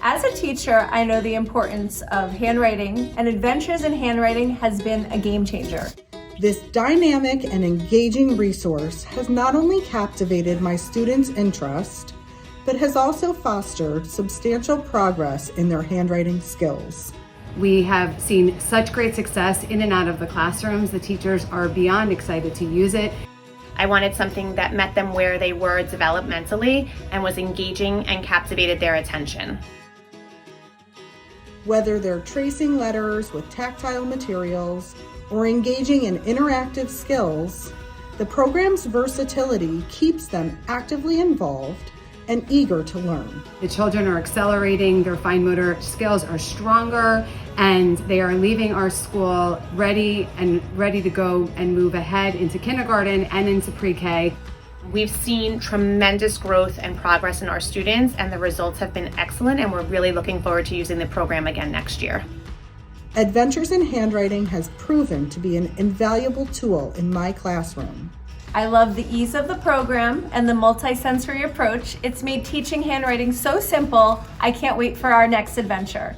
As a teacher, I know the importance of handwriting, and Adventures in Handwriting has been a game changer. This dynamic and engaging resource has not only captivated my students' interest, but has also fostered substantial progress in their handwriting skills. We have seen such great success in and out of the classrooms. The teachers are beyond excited to use it. I wanted something that met them where they were developmentally and was engaging and captivated their attention. Whether they're tracing letters with tactile materials or engaging in interactive skills, the program's versatility keeps them actively involved and eager to learn. The children are accelerating, their fine motor skills are stronger, and they are leaving our school ready to go and move ahead into kindergarten and into pre-K. We've seen tremendous growth and progress in our students, and the results have been excellent, and we're really looking forward to using the program again next year. Adventures in Handwriting has proven to be an invaluable tool in my classroom. I love the ease of the program and the multisensory approach. It's made teaching handwriting so simple. I can't wait for our next adventure.